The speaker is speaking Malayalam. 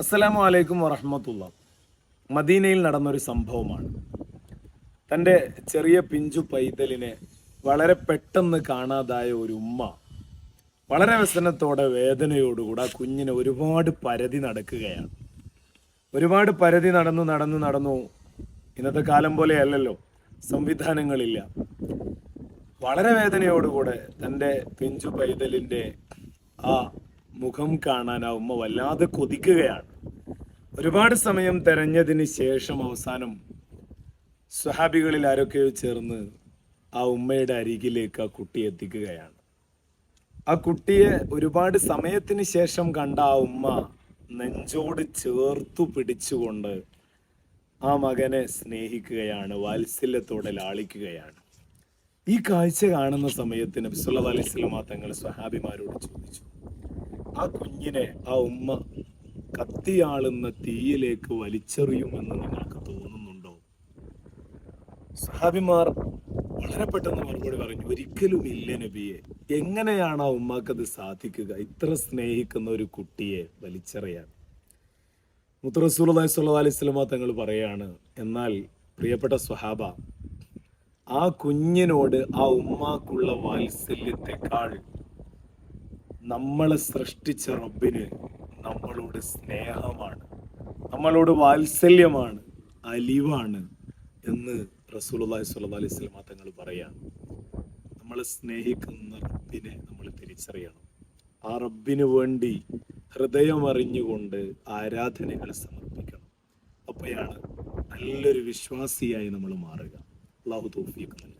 അസ്സലാമു അലൈക്കും വറഹ്മത്തുള്ളാഹി. മദീനയിൽ നടന്നൊരു സംഭവമാണ്. തൻ്റെ ചെറിയ പിഞ്ചു പൈതലിനെ വളരെ പെട്ടെന്ന് കാണാതായ ഒരു ഉമ്മ വളരെ വ്യസനത്തോടെ വേദനയോടുകൂടെ ആ കുഞ്ഞിനെ ഒരുപാട് പരതി നടക്കുകയാണ്. ഒരുപാട് പരതി നടന്നു. ഇന്നത്തെ കാലം പോലെയല്ലല്ലോ, സംവിധാനങ്ങളില്ല. വളരെ വേദനയോടുകൂടെ തൻ്റെ പിഞ്ചു പൈതലിൻ്റെ ആ മുഖം കാണാൻ ആ ഉമ്മ വല്ലാതെ കൊതിക്കുകയാണ്. ഒരുപാട് സമയം തെരഞ്ഞതിന് ശേഷം അവസാനം സ്വഹാബികളിൽ ആരൊക്കെയോ ചേർന്ന് ആ ഉമ്മയുടെ അരികിലേക്ക് ആ കുട്ടിയെ എത്തിക്കുകയാണ്. ആ കുട്ടിയെ ഒരുപാട് സമയത്തിന് ശേഷം കണ്ട ആ ഉമ്മ നെഞ്ചോട് ചേർത്തു പിടിച്ചുകൊണ്ട് ആ മകനെ സ്നേഹിക്കുകയാണ്, വാത്സല്യത്തോടെ ലാളിക്കുകയാണ്. ഈ കാഴ്ച കാണുന്ന സമയത്ത് നബി സല്ലല്ലാഹു അലൈഹി വസല്ലമ തങ്ങൾ സ്വഹാബിമാരോട് ചോദിച്ചു, ആ കുഞ്ഞിനെ ആ ഉമ്മ കത്തിയാളുന്ന തീയിലേക്ക് വലിച്ചെറിയുമെന്ന് നിങ്ങൾക്ക് തോന്നുന്നുണ്ടോ? സഹാബിമാർ വളരെ പെട്ടെന്ന് മറുപടി പറഞ്ഞു, ഒരിക്കലും ഇല്ല നബിയെ. എങ്ങനെയാണ് ആ ഉമ്മാക്കത് സാധിക്കുക, ഇത്ര സ്നേഹിക്കുന്ന ഒരു കുട്ടിയെ വലിച്ചെറിയാൻ? മുത്ത് റസൂലുള്ളാഹി സ്വല്ലല്ലാഹു അലൈഹി വസല്ലമ തങ്ങൾ പറയാണ്, എന്നാൽ പ്രിയപ്പെട്ട സ്വഹാബ, ആ കുഞ്ഞിനോട് ആ ഉമ്മാക്കുള്ള വാത്സല്യത്തെക്കാൾ നമ്മളെ സൃഷ്ടിച്ച റബ്ബിന് നമ്മളോട് സ്നേഹമാണ്, നമ്മളോട് വാത്സല്യമാണ്, അലിവാണ് എന്ന് റസൂലുള്ളാഹി സ്വല്ലല്ലാഹു അലൈഹി വസല്ലമ തങ്ങൾ പറയാണ്. നമ്മളെ സ്നേഹിക്കുന്ന റബ്ബിനെ നമ്മൾ തിരിച്ചറിയണം. ആ റബ്ബിന് വേണ്ടി ഹൃദയമറിഞ്ഞുകൊണ്ട് ആരാധനകൾ സമർപ്പിക്കണം. അപ്പോഴാണ് നല്ലൊരു വിശ്വാസിയായി നമ്മൾ മാറുക. അല്ലാഹു തൗഫീഖ് നൽകട്ടെ.